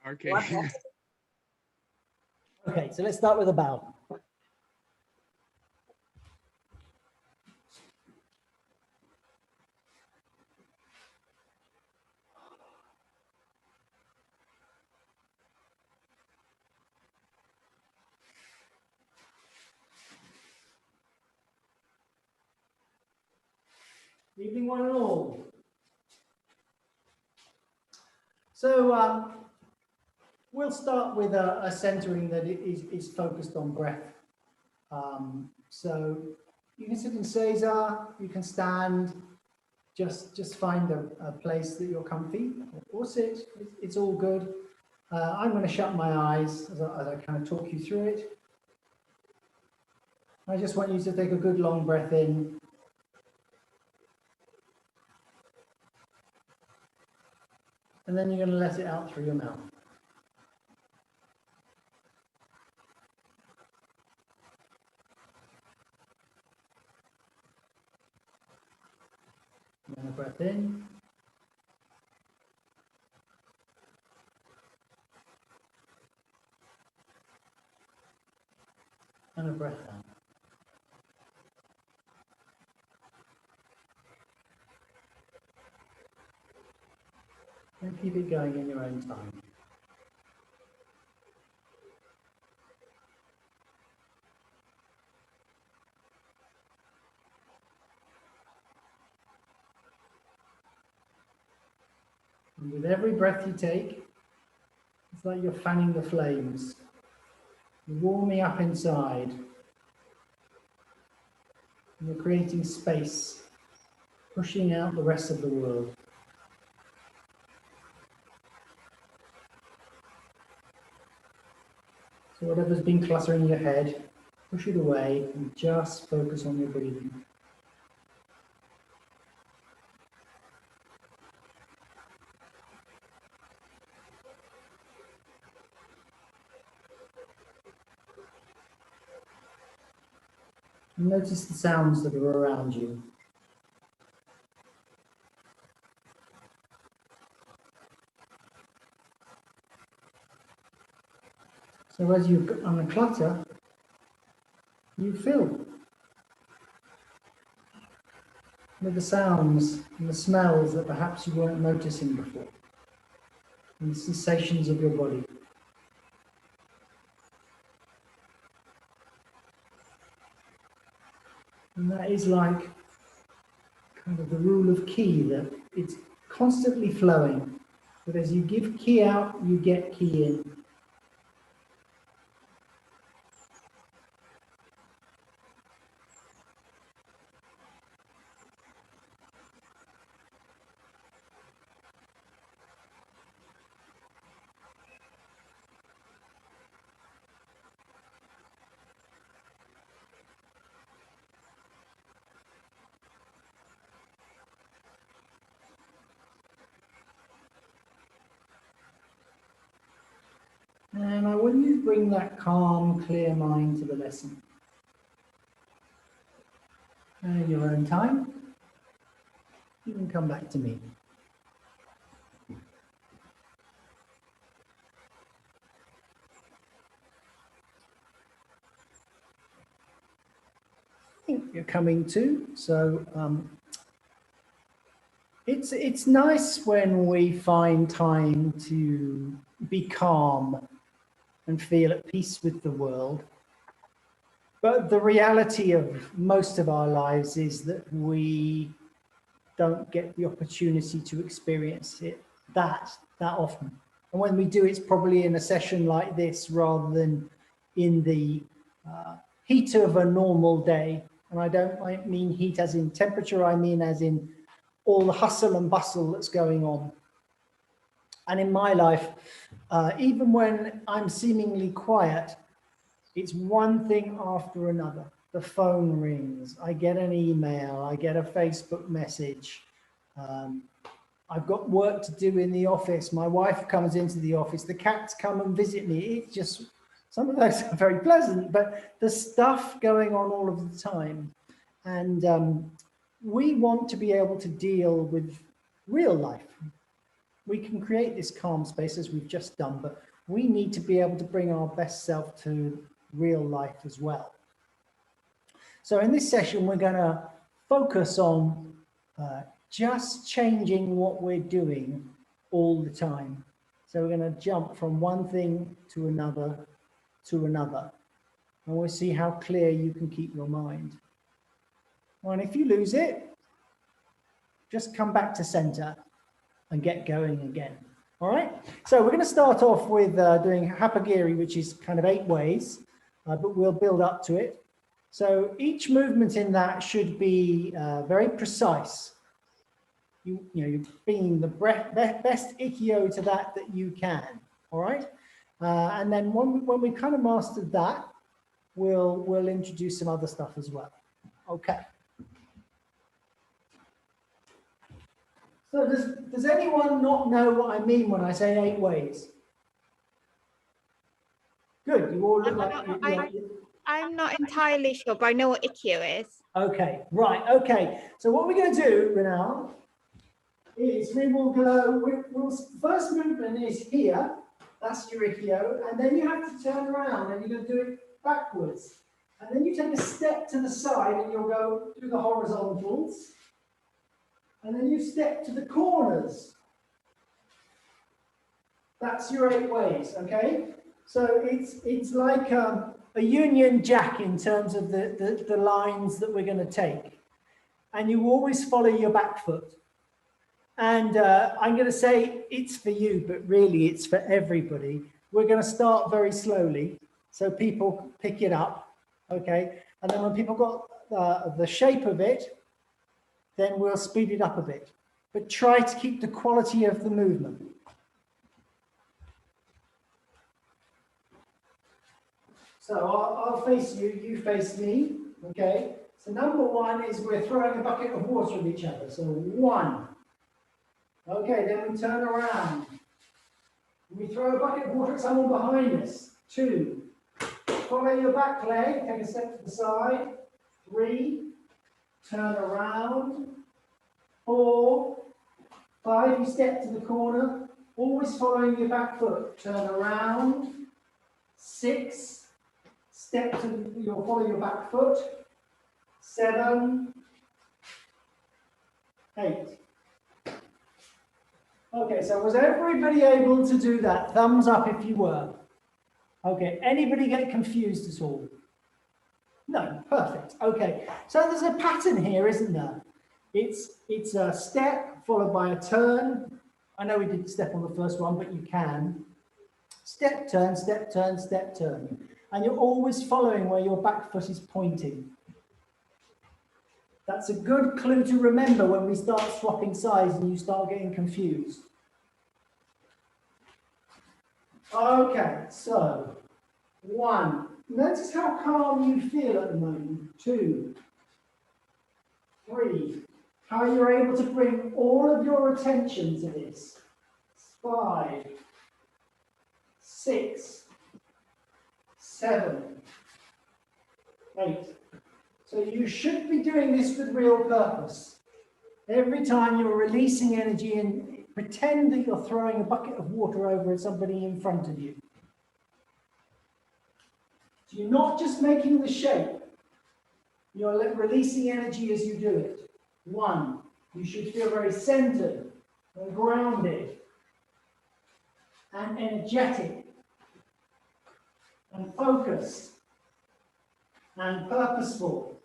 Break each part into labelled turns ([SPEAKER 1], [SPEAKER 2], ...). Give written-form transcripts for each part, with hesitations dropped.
[SPEAKER 1] Okay.
[SPEAKER 2] Okay, so let's start with a bow. Evening, one and all. So we'll start with a centering that is focused on breath. So you can sit in Seiza, you can stand, just find a place that you're comfy, or sit, it's all good. I'm going to shut my eyes as I kind of talk you through it. I just want you to take a good long breath in. And then you're going to let it out through your mouth. And then a breath in. And a breath out. And keep it going in your own time. And with every breath you take, it's like you're fanning the flames. You're warming up inside. And you're creating space, pushing out the rest of the world. So whatever's been cluttering your head, push it away and just focus on your breathing. And notice the sounds that are around you. So as you unclutter, you fill with the sounds and the smells that perhaps you weren't noticing before, and the sensations of your body. And that is like kind of the rule of ki, that it's constantly flowing, but as you give ki out, you get ki in. And I want you to bring that calm, clear mind to the lesson. And in your own time, you can come back to me. I think you're coming to, so it's nice when we find time to be calm and feel at peace with the world. But the reality of most of our lives is that we don't get the opportunity to experience it that often. And when we do, it's probably in a session like this rather than in the heat of a normal day. And I don't mean heat as in temperature, I mean as in all the hustle and bustle that's going on. And in my life, even when I'm seemingly quiet, it's one thing after another. The phone rings, I get an email, I get a Facebook message. I've got work to do in the office. My wife comes into the office, the cats come and visit me. It's just, some of those are very pleasant, but there's stuff going on all of the time. And we want to be able to deal with real life. we can create this calm space as we've just done, but we need to be able to bring our best self to real life as well. So in this session, we're going to focus on just changing what we're doing all the time. So we're going to jump from one thing to another, and we'll see how clear you can keep your mind. Well, and if you lose it, just come back to center and get going again. All right. So we're going to start off with doing Hapagiri, which is kind of 8 ways, but we'll build up to it. So each movement in that should be very precise. You're being the best ikkyo to that you can. All right. And then when we kind of mastered that, we'll introduce some other stuff as well. Okay. So does anyone not know what I mean when I say 8 ways? Good. You all look like
[SPEAKER 1] I'm not entirely sure, but I know what ikkyo is.
[SPEAKER 2] Okay, right. Okay. So what we're going to do, Rinal, is we will go. First movement is here. That's your ikkyo, and then you have to turn around and you're going to do it backwards. And then you take a step to the side and you'll go through the horizontals. And then you step to the corners. That's your 8 ways, okay? So it's like a Union Jack in terms of the lines that we're going to take. And you always follow your back foot. And I'm going to say it's for you, but really it's for everybody. We're going to start very slowly so people pick it up, okay? And then when people got the shape of it, then we'll speed it up a bit. But try to keep the quality of the movement. So I'll face you, you face me, okay? So number 1 is we're throwing a bucket of water at each other. So 1. Okay, then we turn around. We throw a bucket of water at someone behind us. 2. Follow your back leg, take a step to the side. 3. Turn around. 4, 5, you step to the corner, always following your back foot. Turn around. 6, you'll follow your back foot. 7, 8. Okay, so was everybody able to do that? Thumbs up if you were. Okay, anybody get confused at all? No, perfect. Okay, so there's a pattern here, isn't there? It's a step followed by a turn. I know we didn't step on the first one, but you can. Step, turn, step, turn, step, turn. And you're always following where your back foot is pointing. That's a good clue to remember when we start swapping sides and you start getting confused. Okay, so 1. Notice how calm you feel at the moment. 2, 3. How you're able to bring all of your attention to this. 5, 6, 7, 8. So you should be doing this with real purpose. Every time you're releasing energy and pretend that you're throwing a bucket of water over at somebody in front of you. So you're not just making the shape. You're releasing energy as you do it. 1, you should feel very centered and grounded and energetic and focused and purposeful.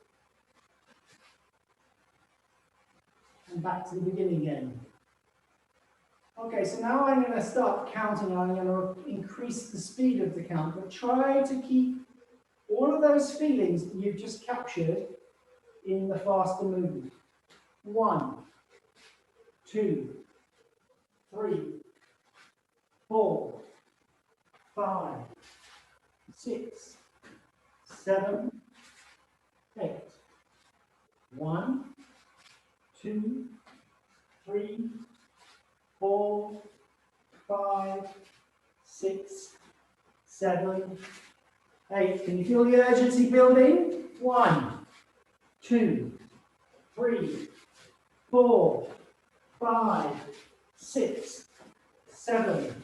[SPEAKER 2] And back to the beginning again. Okay, so now I'm going to start counting. I'm going to increase the speed of the count, but try to keep all of those feelings that you've just captured in the faster movement. 1, 2, 3, 4, 5, 6, 7, 8. 1, 2, 3, 4, 5, 6, 7, 8. Can you feel the urgency building? 1, 2, 3, 4, 5, 6, 7,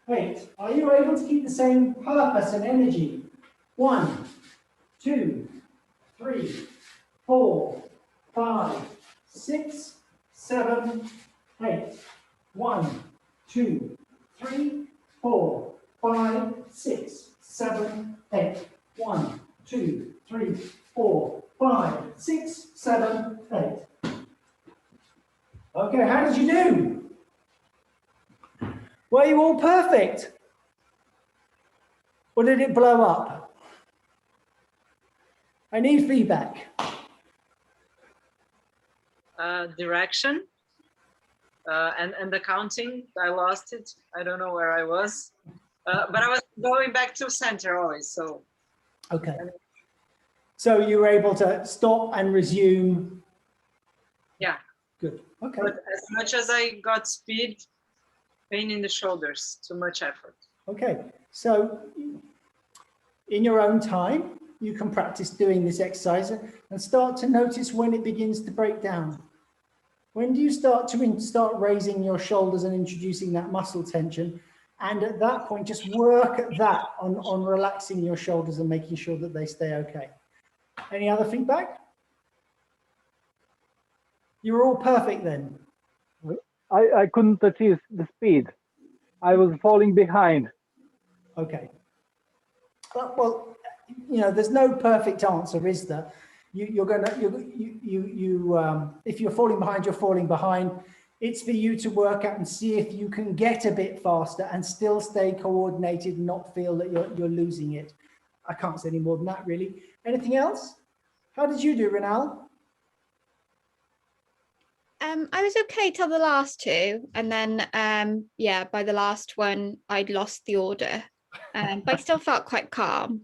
[SPEAKER 2] 8. Are you able to keep the same purpose and energy? 1, 2, 3, 4, 5, 6, 7, 8. 1, 2, 3, 4, 5, 6, 7, 8. 1, 2, 3, 4, 5, 6, 7, 8. Okay, how did you do? Were you all perfect? Or did it blow up? I need feedback.
[SPEAKER 3] Direction and the counting. I lost it. I don't know where I was, but I was going back to center always. So
[SPEAKER 2] okay. So you were able to stop and resume.
[SPEAKER 3] Yeah.
[SPEAKER 2] Good. Okay.
[SPEAKER 3] But as much as I got speed, pain in the shoulders. Too much effort.
[SPEAKER 2] Okay. So in your own time, you can practice doing this exercise and start to notice when it begins to break down. When do you start raising your shoulders and introducing that muscle tension? And at that point, just work at that on relaxing your shoulders and making sure that they stay okay. Any other feedback? You're all perfect then.
[SPEAKER 4] I couldn't achieve the speed. I was falling behind.
[SPEAKER 2] Okay. Well, you know, there's no perfect answer, is there? If you're falling behind, you're falling behind. It's for you to work out and see if you can get a bit faster and still stay coordinated and not feel that you're losing it. I can't say any more than that, really. Anything else? How did you do, Renal?
[SPEAKER 1] I was okay till the last two, and then yeah, by the last one I'd lost the order, but I still felt quite calm.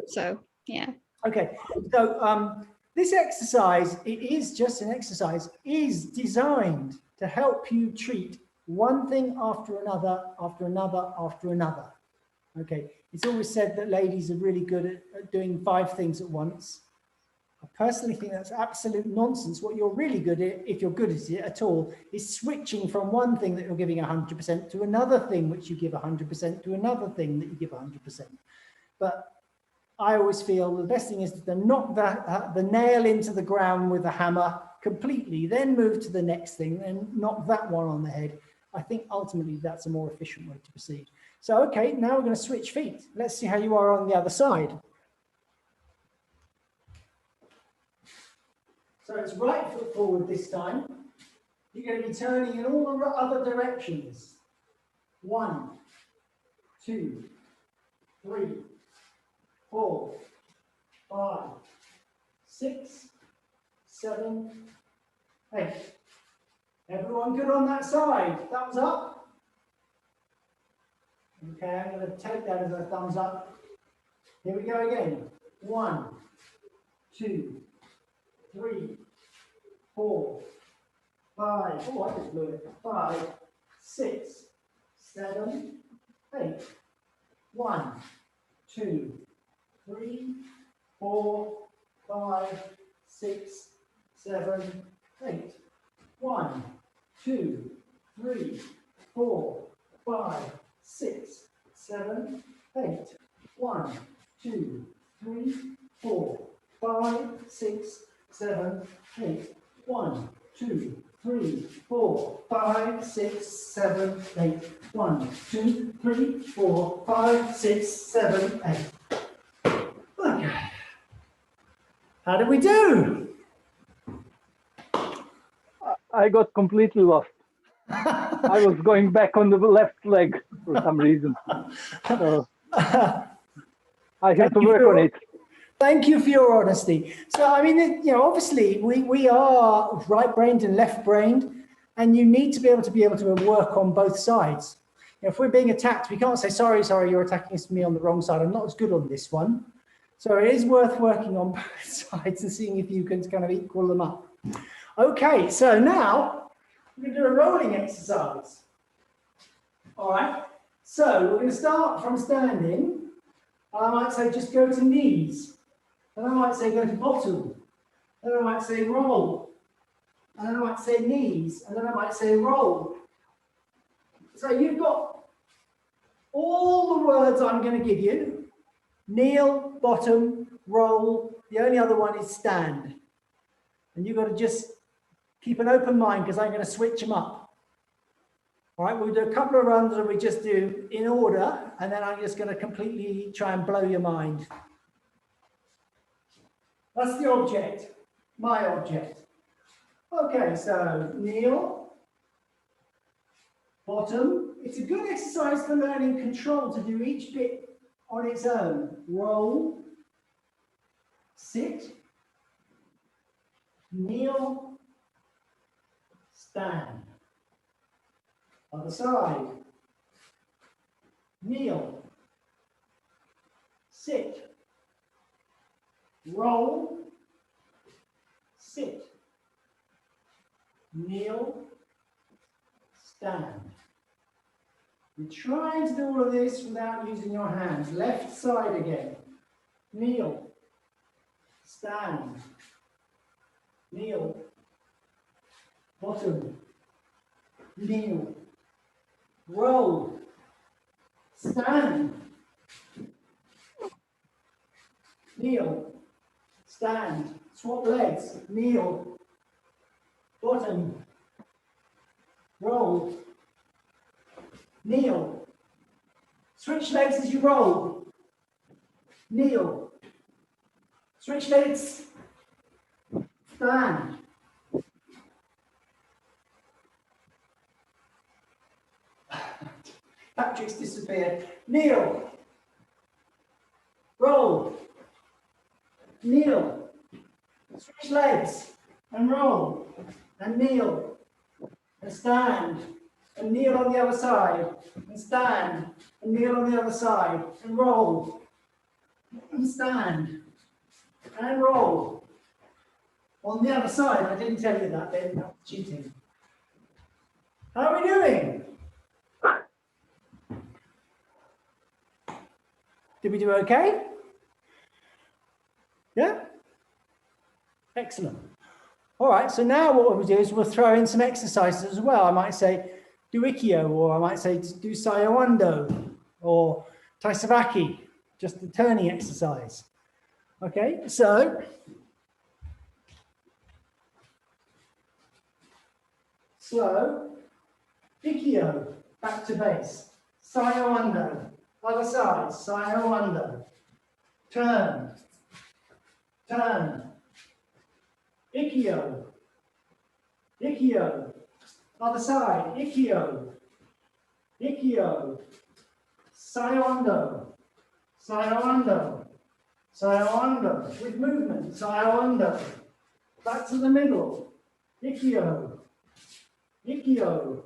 [SPEAKER 1] So yeah.
[SPEAKER 2] Okay, so this exercise, it is just an exercise, is designed to help you treat one thing after another, after another, after another. Okay, it's always said that ladies are really good at doing 5 things at once. I personally think that's absolute nonsense. What you're really good at, if you're good at it at all, is switching from one thing that you're giving 100% to another thing which you give 100% to another thing that you give 100%. But I always feel the best thing is to knock the nail into the ground with a hammer completely, then move to the next thing and knock that one on the head. I think ultimately that's a more efficient way to proceed. So, okay, now we're going to switch feet. Let's see how you are on the other side. So it's right foot forward this time. You're going to be turning in all the other directions. 1, 2, 3, 4, 5, 6, 7, 8. Everyone good on that side? Thumbs up. Okay, I'm going to take that as a thumbs up. Here we go again. 1, 2, 3, 4, 5. Oh, I just blew it. 5, 6, 7, 8. 1, 2, 3, 4, 5, 6, 7, 8. 1, 2, 3, 4, 5, 6, 7, 8. 1, 2, 3, 4, 5, 6, 7, 8. 1, 2, 3, 4, 5, 6, 7, 8. 1, 2, 3, 4, 5, 6, 7, 8. Okay. How did we do?
[SPEAKER 4] I got completely lost. I was going back on the left leg for some reason. So I have to work on it.
[SPEAKER 2] Thank you for your honesty. So, I mean, you know, obviously we are right-brained and left-brained, and you need to be able to work on both sides. You know, if we're being attacked, we can't say, sorry, you're attacking me on the wrong side. I'm not as good on this one. So it is worth working on both sides and seeing if you can kind of equal them up. Okay, so now we're going to do a rolling exercise. All right, so we're going to start from standing. I might say just go to knees. And I might say go to bottom. And I might say roll. And then I might say knees. And then I might say roll. So you've got all the words I'm going to give you. Kneel, bottom, roll. The only other one is stand. And you've got to just keep an open mind because I'm going to switch them up. All right, we'll do a couple of runs and we just do in order, and then I'm just going to completely try and blow your mind. That's the object, my object. Okay, so kneel, bottom. It's a good exercise for learning control to do each bit on its own. Roll, sit, kneel, stand. Other side. Kneel, sit, roll, sit, kneel, stand. You're trying to do all of this without using your hands. Left side again. Kneel, stand, kneel, bottom, kneel, roll, stand, kneel, stand, swap legs, kneel, bottom, roll, kneel, switch legs as you roll, kneel, switch legs, stand. Patrick's disappeared. Kneel, roll, kneel, switch legs and roll, and kneel, and stand, and kneel on the other side, and stand, and kneel on the other side, and roll, and stand, and roll. On the other side, I didn't tell you that then, that was cheating. How are we doing? Did we do okay? Yeah? Excellent. All right, so now what we'll do is we'll throw in some exercises as well. I might say do Ikkyo, or I might say do Sayawando, or Taisavaki, just the turning exercise. Okay, so Ikkyo, back to base. Sayawando, other side, Sayawando. Turn, turn. Ikkyo, Ikkyo. Other side, Ikkyo, Ikkyo. Sayawando, Sayawando, Sayawando. With movement, Sayawando. Back to the middle, Ikkyo, Ikkyo.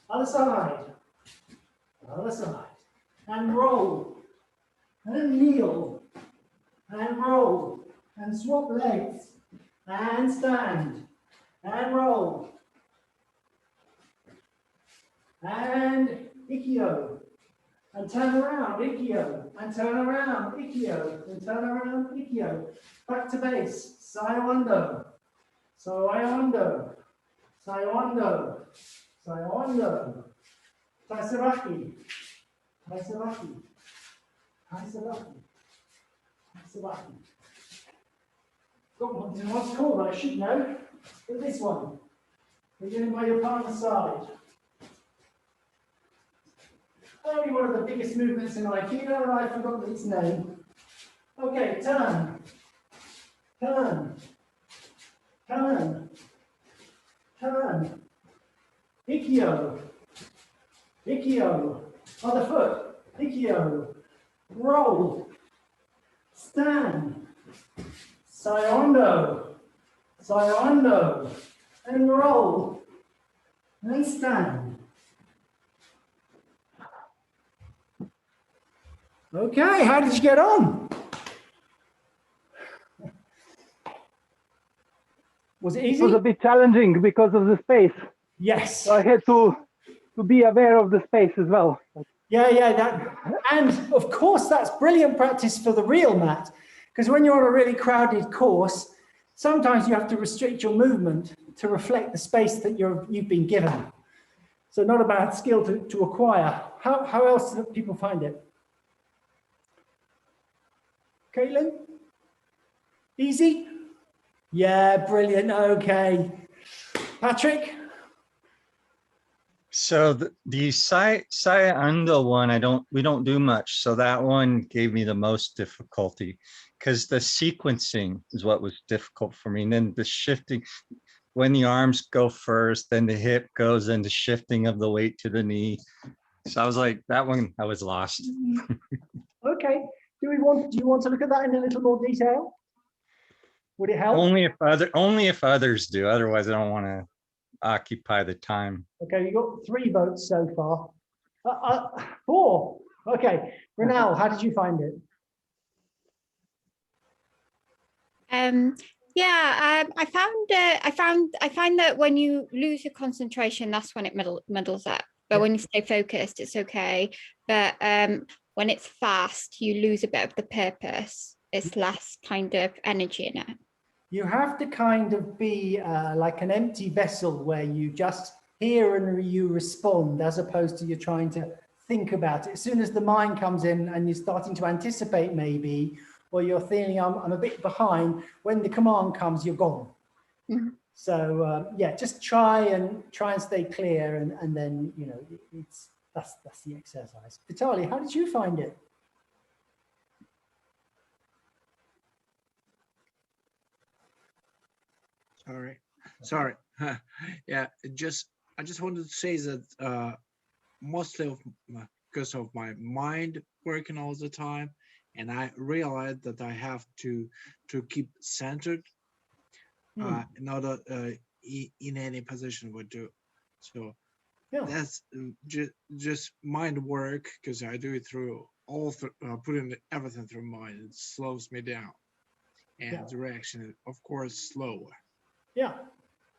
[SPEAKER 2] Other side, other side. And roll, and kneel, and roll, and swap legs, and stand, and roll, and Ikkyo, and turn around, Ikkyo, and turn around, Ikkyo, and turn around, Ikkyo. Back to base, Sayawando, Sayawando, Sayawando, Sayawando, Taisavaki, Taisavaki, Taisavaki, Taisavaki. Got one in what's called, I should know. But this one, beginning by your partner's side. Only one of the biggest movements in aikido, and I've forgotten its name. Okay, turn, turn, turn, turn. Ikkyo, Ikkyo, other foot, Ikkyo, roll, stand, Sayawando, Sayawando, and roll, and stand. Okay, how did you get on? Was it easy?
[SPEAKER 4] It was a bit challenging because of the space.
[SPEAKER 2] Yes.
[SPEAKER 4] So I had to be aware of the space as well.
[SPEAKER 2] Yeah, and of course that's brilliant practice for the real mat, because when you're on a really crowded course, sometimes you have to restrict your movement to reflect the space that you've been given. So not a bad skill to acquire. How else do people find it? Caitlin? Easy? Yeah, brilliant. Okay. Patrick?
[SPEAKER 5] So the Saya Ando one, we don't do much. So that one gave me the most difficulty because the sequencing is what was difficult for me. And then the shifting, when the arms go first, then the hip goes, and the shifting of the weight to the knee. So I was like, that one, I was lost.
[SPEAKER 2] Okay. Do you want to look at that in a little more detail? Would it help?
[SPEAKER 5] Only if others do. Otherwise, I don't want to occupy the time.
[SPEAKER 2] Okay, you got 3 votes so far. 4. Okay, Renal, how did you find it?
[SPEAKER 1] Yeah, I find that when you lose your concentration, that's when it muddles up. But when you stay focused, it's okay. But when it's fast, you lose a bit of the purpose. It's less kind of energy in it.
[SPEAKER 2] You have to kind of be like an empty vessel where you just hear and you respond, as opposed to you're trying to think about it. As soon as the mind comes in and you're starting to anticipate maybe, or you're feeling I'm a bit behind, when the command comes, you're gone. Mm-hmm. So yeah, just try and stay clear, and then that's the exercise. Vitaly, how did you find it?
[SPEAKER 6] Sorry. Yeah, I just wanted to say that mostly because of my mind working all the time, and I realized that I have to keep centered in order in any position would do. So that's just mind work, because I do it through putting everything through mind. It slows me down, and the reaction is of course slower.
[SPEAKER 2] Yeah.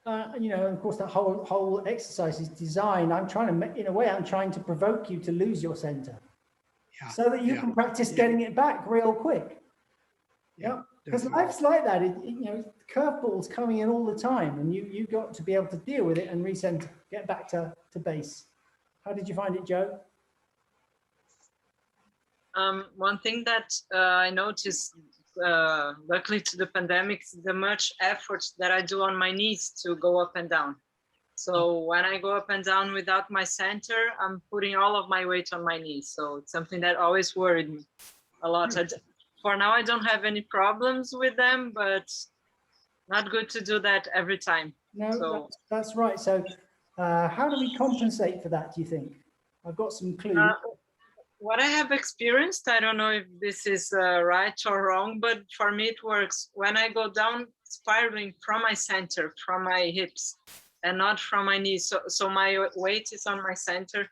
[SPEAKER 2] Of course, that whole exercise is designed. I'm trying to provoke you to lose your center, so that you can practice getting it back real quick. Yeah, because life's like that. Curveballs coming in all the time, and you got to be able to deal with it and recenter, get back to base. How did you find it, Joe?
[SPEAKER 3] One thing that I noticed, luckily to the pandemic, the much effort that I do on my knees to go up and down. So when I go up and down without my center, I'm putting all of my weight on my knees. So it's something that always worried me a lot. For now, I don't have any problems with them, but not good to do that every time.
[SPEAKER 2] No, that's right. So how do we compensate for that, do you think? I've got some clues.
[SPEAKER 3] What I have experienced, I don't know if this is right or wrong, but for me it works. When I go down spiraling from my center, from my hips, and not from my knees. So my weight is on my center,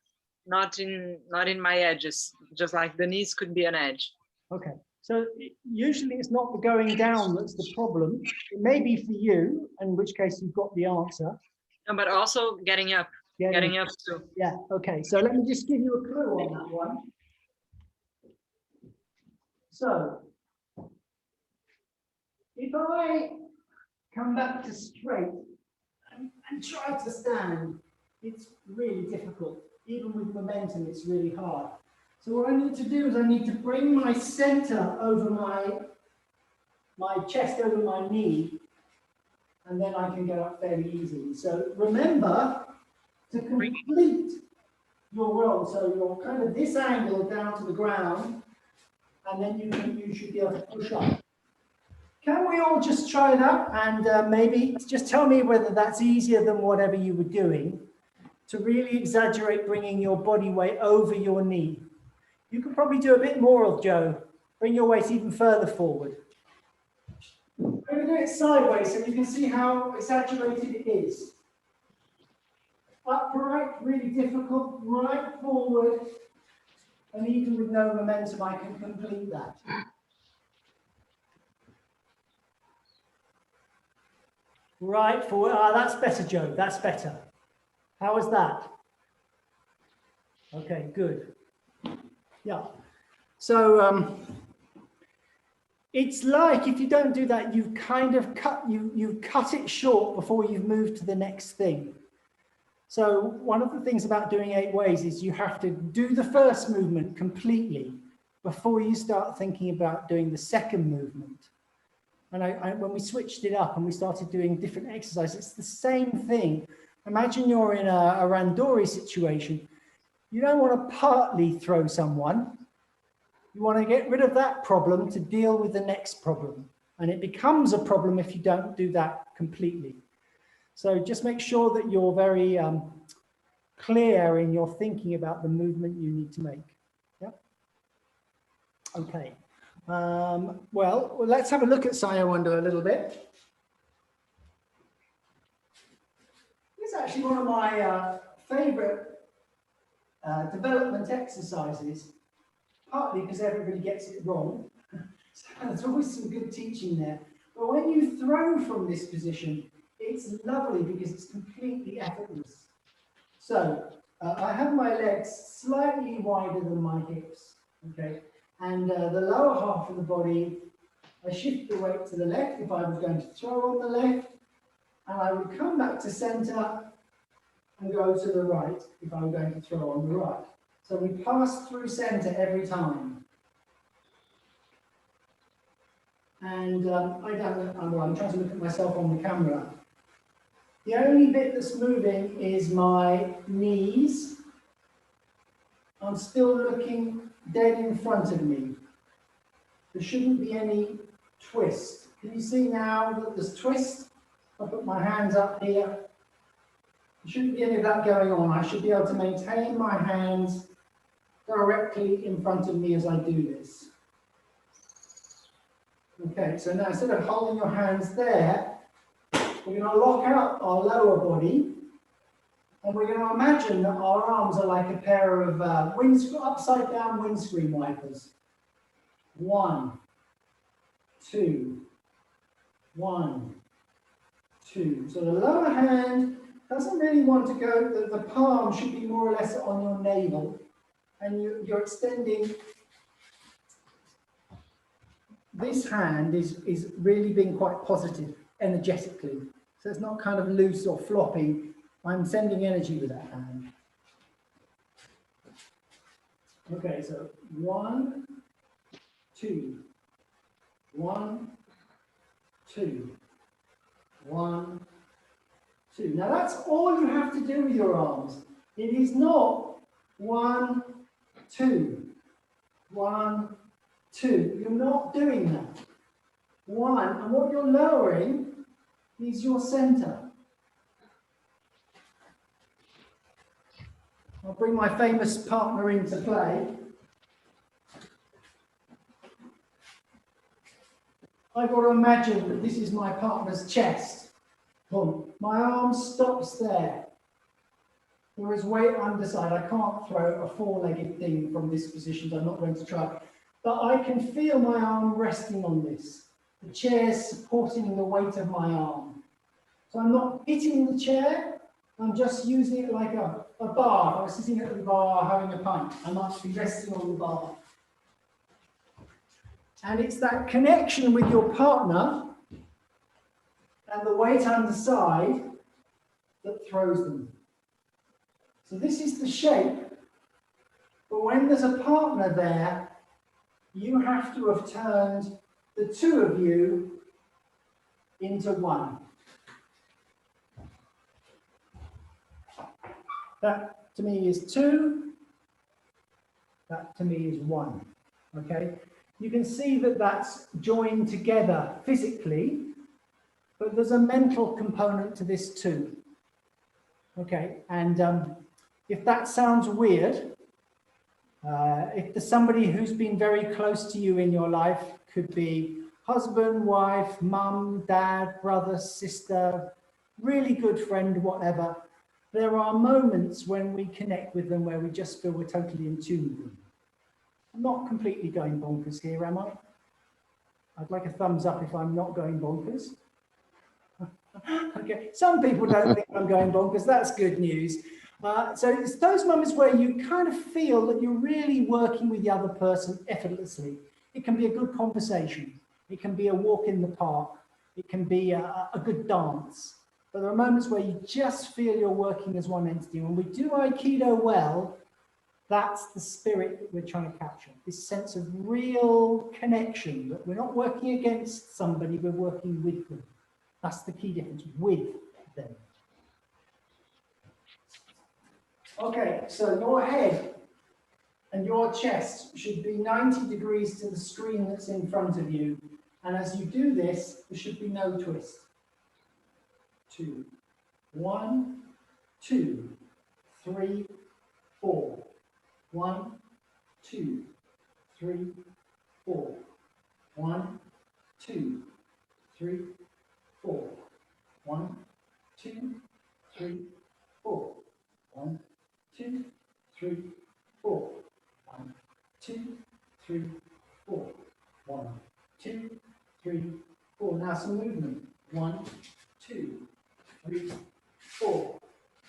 [SPEAKER 3] not in my edges. Just like the knees could be an edge.
[SPEAKER 2] Okay. So usually it's not the going down that's the problem. It may be for you, in which case you've got the answer.
[SPEAKER 3] No, but also getting up. Getting up too.
[SPEAKER 2] Yeah, okay. So let me just give you a clue on that one. So if I come back to straight and try to stand, it's really difficult. Even with momentum, it's really hard. So what I need to do is I need to bring my center over my chest over my knee, and then I can get up fairly easily. So remember to complete your roll. So you're kind of this angle down to the ground, and then you should be able to push up. Can we all just try that, and maybe just tell me whether that's easier than whatever you were doing, to really exaggerate bringing your body weight over your knee. You can probably do a bit more of, Joe. Bring your weight even further forward. I'm going to do it sideways so you can see how exaggerated it is. Upright, really difficult, right forward, and even with no momentum, I can complete that. Right forward. That's better, Joe. That's better. How was that? Okay, good. Yeah. So it's like if you don't do that, you've kind of cut it short before you've moved to the next thing. So one of the things about doing 8 ways is you have to do the first movement completely before you start thinking about doing the second movement. And when we switched it up and we started doing different exercises, it's the same thing. Imagine you're in a randori situation. You don't want to partly throw someone. You want to get rid of that problem to deal with the next problem. And it becomes a problem if you don't do that completely. So just make sure that you're very clear in your thinking about the movement you need to make. Yeah. Okay. Well, let's have a look at Sayawanda a little bit. It's actually one of my favorite development exercises, partly because everybody gets it wrong. So there's always some good teaching there. But when you throw from this position, it's lovely because it's completely effortless. So I have my legs slightly wider than my hips, okay? And the lower half of the body, I shift the weight to the left if I was going to throw on the left, and I would come back to center and go to the right if I were going to throw on the right. So we pass through center every time. And I'm trying to look at myself on the camera. The only bit that's moving is my knees. I'm still looking dead in front of me. There shouldn't be any twist. Can you see now that there's twist? I put my hands up here. There shouldn't be any of that going on. I should be able to maintain my hands directly in front of me as I do this. Okay, so now instead of holding your hands there, we're going to lock out our lower body, and we're going to imagine that our arms are like a pair of upside down windscreen wipers. 1, 2, 1, 2. So the lower hand doesn't really want to go, the palm should be more or less on your navel, and you're extending. This hand is really being quite positive energetically. So it's not kind of loose or floppy. I'm sending energy with that hand. Okay, so 1, 2, 1, 2, 1, 2. Now that's all you have to do with your arms. It is not 1, 2, 1, 2. You're not doing that. 1, and what you're lowering is your center. I'll bring my famous partner into play. I've got to imagine that this is my partner's chest. Boom. My arm stops there. There is weight underside. I can't throw a 4-legged thing from this position, so I'm not going to try. But I can feel my arm resting on this. The chair's supporting the weight of my arm. So I'm not hitting the chair, I'm just using it like a bar. I was sitting at the bar having a pint. I might be resting on the bar. And it's that connection with your partner and the weight underside that throws them. So this is the shape, but when there's a partner there, you have to have turned the two of you into one. That to me is 2, that to me is 1, okay? You can see that that's joined together physically, but there's a mental component to this too. Okay, and if that sounds weird, if there's somebody who's been very close to you in your life, could be husband, wife, mum, dad, brother, sister, really good friend, whatever, there are moments when we connect with them where we just feel we're totally in tune with them. I'm not completely going bonkers here, am I? I'd like a thumbs up if I'm not going bonkers. Okay, some people don't think I'm going bonkers. That's good news. So it's those moments where you kind of feel that you're really working with the other person effortlessly. It can be a good conversation. It can be a walk in the park. It can be a good dance. But there are moments where you just feel you're working as one entity. When we do Aikido well, that's the spirit that we're trying to capture. This sense of real connection, that we're not working against somebody, we're working with them. That's the key difference, with them. Okay, so your head and your chest should be 90 degrees to the screen that's in front of you. And as you do this, there should be no twist. 2, 1, 2, 3, 4. 1, 2, 3, 4. 1, 2, 3, 4. 1, 2, 3, 4. 1, 2, 3, 4. 1, 2, 3, 4. 1, 2, 3, 4. Now some movement. 1, 2, 3, 4.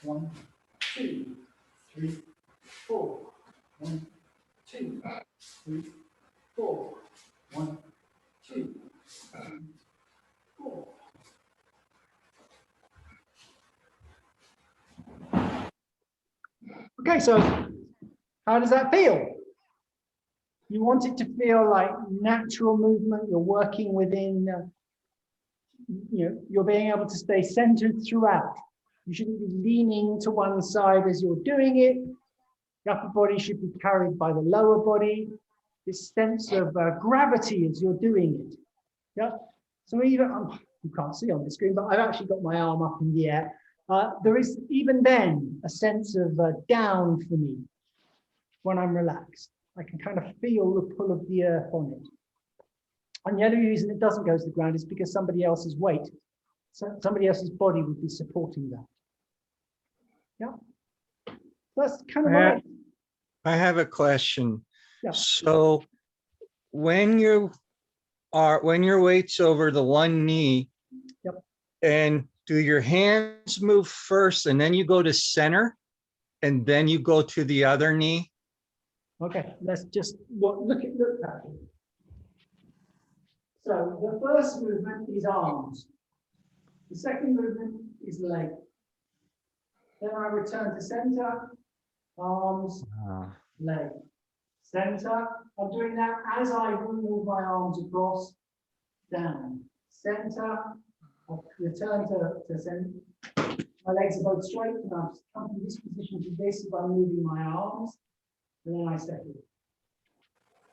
[SPEAKER 2] 1, 2, 3, 4. 1, 2, 3, 4. 1, 2, 3, 4. Okay, so how does that feel? You want it to feel like natural movement. You're working within, you're being able to stay centered throughout. You shouldn't be leaning to one side as you're doing it. The upper body should be carried by the lower body. This sense of gravity as you're doing it. Yeah. So even, you can't see on the screen, but I've actually got my arm up in the air. There is even then a sense of down for me when I'm relaxed. I can kind of feel the pull of the earth on it. And the only reason it doesn't go to the ground is because somebody else's weight, so somebody else's body would be supporting that. Yeah. That's kind of
[SPEAKER 5] I have a question.
[SPEAKER 2] Yeah.
[SPEAKER 5] So when your weight's over the one knee,
[SPEAKER 2] Yep.
[SPEAKER 5] and do your hands move first and then you go to center and then you go to the other knee?
[SPEAKER 2] Okay, let's just look at that. So the first movement is arms. The second movement is leg. Then I return to center, arms, leg, center. I'm doing that as I move my arms across, down, center. I'll return to center. My legs are both straight, and I've come from this position to this by moving my arms, and then I settle.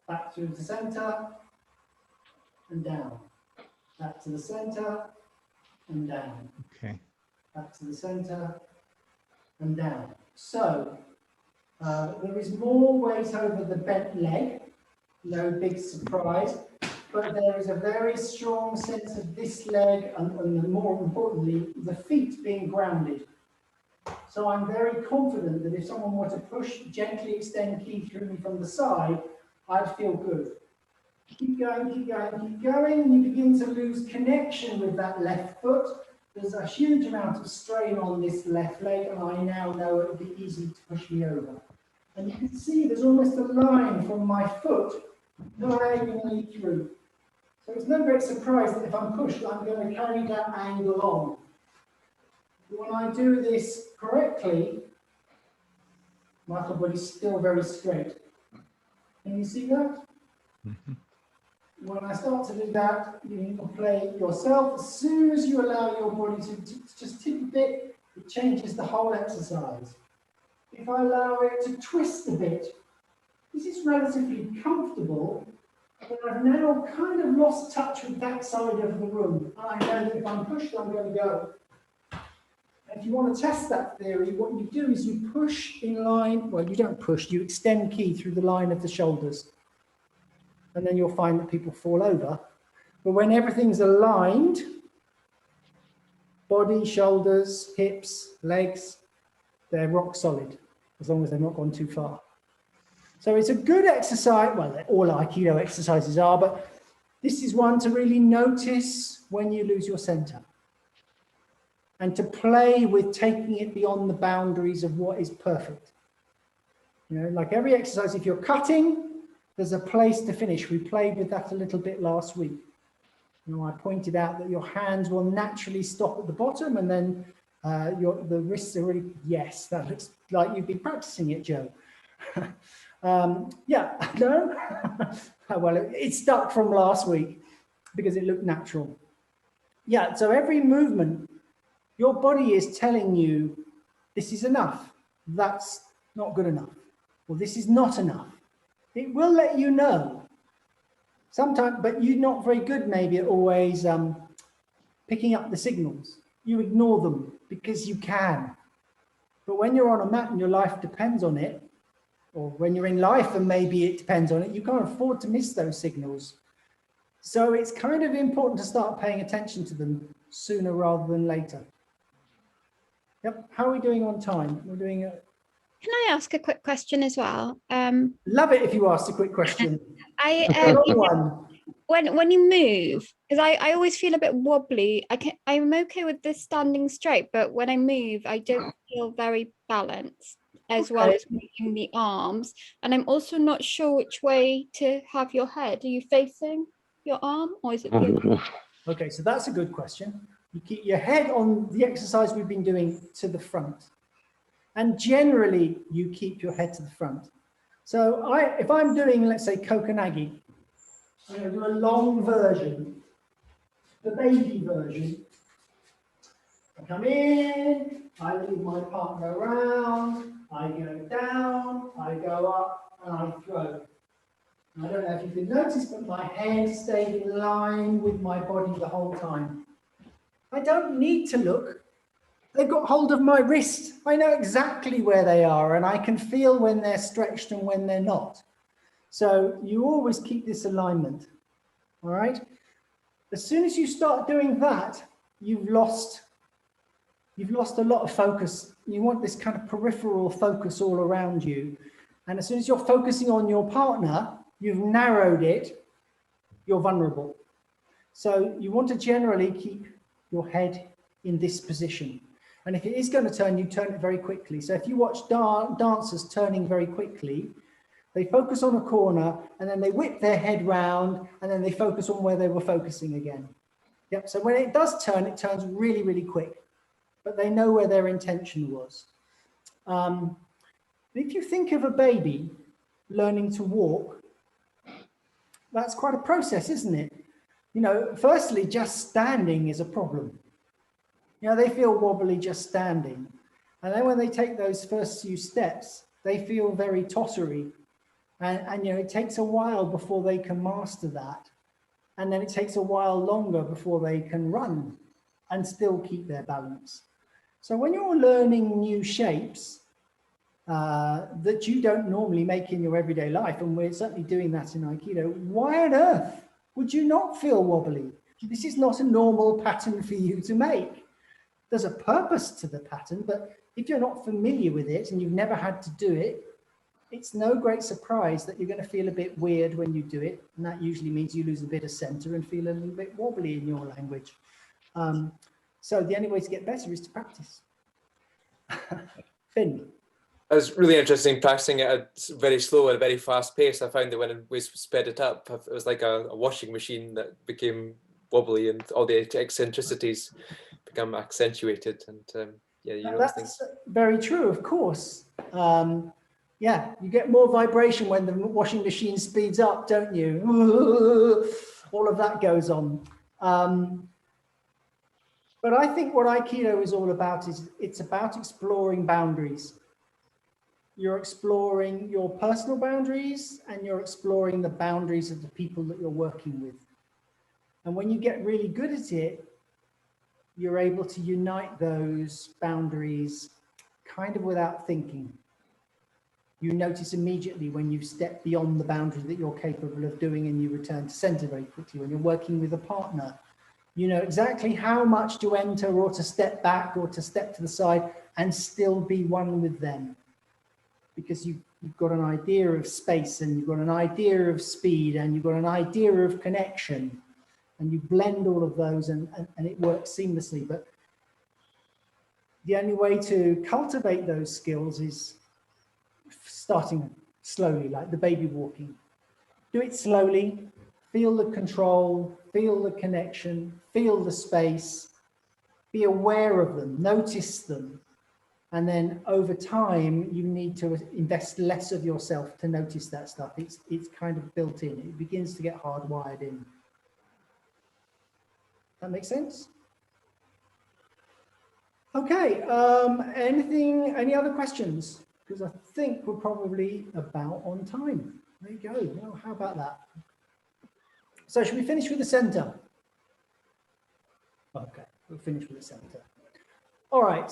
[SPEAKER 2] Back through the center and down. Back to the center and down.
[SPEAKER 5] Okay.
[SPEAKER 2] Back to the center and down. So there is more weight over the bent leg, no big surprise, but there is a very strong sense of this leg and more importantly, the feet being grounded. So I'm very confident that if someone were to push, gently extend ki through me from the side, I'd feel good. Keep going, keep going, keep going, and you begin to lose connection with that left foot. There's a huge amount of strain on this left leg, and I now know it would be easy to push me over. And you can see there's almost a line from my foot diagonally through. So it's no great surprise that if I'm pushed, I'm going to carry that angle on. When I do this correctly, my upper body's still very straight. Can you see that?
[SPEAKER 5] Mm-hmm.
[SPEAKER 2] When I start to do that, you need to play yourself. As soon as you allow your body to just tip a bit, it changes the whole exercise. If I allow it to twist a bit, this is relatively comfortable, but I've now kind of lost touch with that side of the room. I know that if I'm pushed, I'm going to go. And if you want to test that theory, what you do is you push in line, well, you don't push, you extend ki through the line of the shoulders. And then you'll find that people fall over. But when everything's aligned, body, shoulders, hips, legs, they're rock solid, as long as they've not gone too far. So it's a good exercise. Well, all Aikido exercises are, but this is one to really notice when you lose your center. And to play with taking it beyond the boundaries of what is perfect. You know, like every exercise, if you're cutting, there's a place to finish. We played with that a little bit last week. You know, I pointed out that your hands will naturally stop at the bottom, and then the wrists are really, yes, that looks like you've been practicing it, Joe. Yeah, no? Well, it stuck from last week because it looked natural. Yeah, so every movement, your body is telling you, this is enough, that's not good enough, or this is not enough. It will let you know. Sometimes, but you're not very good maybe at always picking up the signals. You ignore them because you can. But when you're on a mat and your life depends on it, or when you're in life and maybe it depends on it, you can't afford to miss those signals. So it's kind of important to start paying attention to them sooner rather than later. Yep. How are we doing on time? We're doing a...
[SPEAKER 1] Can I ask a quick question as well?
[SPEAKER 2] Love it if you ask a quick question.
[SPEAKER 1] When you move, because I always feel a bit wobbly. I'm okay with this standing straight, but when I move, I don't feel very balanced, as well as moving the arms. And I'm also not sure which way to have your head. Are you facing your arm, or is it the other?
[SPEAKER 2] Okay, so that's a good question. You keep your head on the exercise we've been doing to the front. And generally, you keep your head to the front. So if I'm doing, let's say, kokanagi, I'm going to do a long version, the baby version. I come in, I lead my partner around, I go down, I go up, and I throw. And I don't know if you can notice, but my head stayed in line with my body the whole time. I don't need to look. They've got hold of my wrist. I know exactly where they are, and I can feel when they're stretched and when they're not. So you always keep this alignment, all right? As soon as you start doing that, you've lost a lot of focus. You want this kind of peripheral focus all around you. And as soon as you're focusing on your partner, you've narrowed it, you're vulnerable. So you want to generally keep your head in this position. And if it is going to turn, you turn it very quickly. So if you watch dancers turning very quickly, they focus on a corner and then they whip their head round and then they focus on where they were focusing again. Yep. So when it does turn, it turns really, really quick, but they know where their intention was. If you think of a baby learning to walk, that's quite a process, isn't it? You know, firstly, just standing is a problem. You know, they feel wobbly just standing. And then when they take those first few steps, they feel very tottery. And you know, it takes a while before they can master that. And then it takes a while longer before they can run and still keep their balance. So when you're learning new shapes that you don't normally make in your everyday life, and we're certainly doing that in Aikido, why on earth would you not feel wobbly? This is not a normal pattern for you to make. There's a purpose to the pattern, but if you're not familiar with it and you've never had to do it, it's no great surprise that you're going to feel a bit weird when you do it. And that usually means you lose a bit of center and feel a little bit wobbly in your language. So the only way to get better is to practice. Finn.
[SPEAKER 7] It was really interesting practicing it at very slow and a very fast pace. I found that when we sped it up, it was like a washing machine that became wobbly and all the eccentricities become accentuated. And yeah, you know,
[SPEAKER 2] that's very true, of course. Yeah, you get more vibration when the washing machine speeds up, don't you? All of that goes on. But I think what Aikido is all about is it's about exploring boundaries. You're exploring your personal boundaries and you're exploring the boundaries of the people that you're working with. And when you get really good at it, you're able to unite those boundaries kind of without thinking. You notice immediately when you've stepped beyond the boundary that you're capable of doing and you return to center very quickly. When you're working with a partner, you know exactly how much to enter or to step back or to step to the side and still be one with them. Because you've got an idea of space and you've got an idea of speed and you've got an idea of connection and you blend all of those and it works seamlessly. But the only way to cultivate those skills is starting slowly, like the baby walking. Do it slowly, feel the control, feel the connection, feel the space, be aware of them, notice them. And then over time, you need to invest less of yourself to notice that stuff. It's kind of built in. It begins to get hardwired in. That makes sense? Okay, any other questions? Because I think we're probably about on time. There you go. Well, how about that? So should we finish with the center? Okay, we'll finish with the center. All right.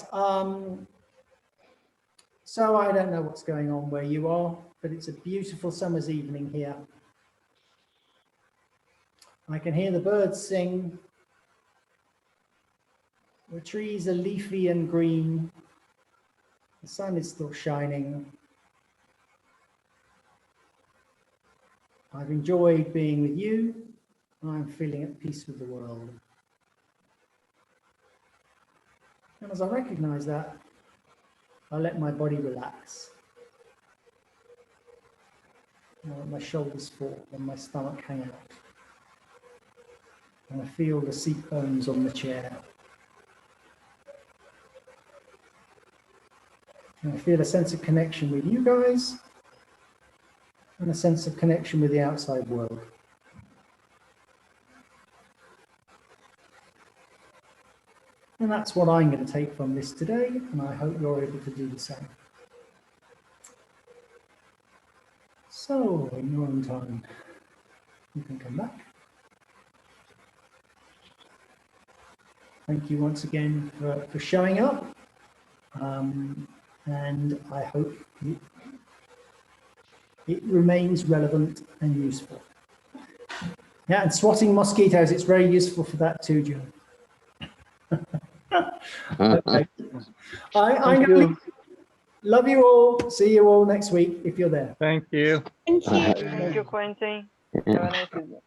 [SPEAKER 2] So I don't know what's going on where you are, but it's a beautiful summer's evening here. I can hear the birds sing. The trees are leafy and green. The sun is still shining. I've enjoyed being with you. I'm feeling at peace with the world. And as I recognize that, I let my body relax. I let my shoulders fall and my stomach hang out. And I feel the seat bones on the chair. And I feel a sense of connection with you guys and a sense of connection with the outside world. And that's what I'm going to take from this today, and I hope you're able to do the same. So, in your own time, you can come back. Thank you once again for showing up, and I hope it remains relevant and useful. Yeah, and swatting mosquitoes, it's very useful for that too, John. Okay. Love you all. See you all next week if you're there.
[SPEAKER 5] Thank you.
[SPEAKER 1] Thank you.
[SPEAKER 8] Thank you, Quentin. Have a nice evening.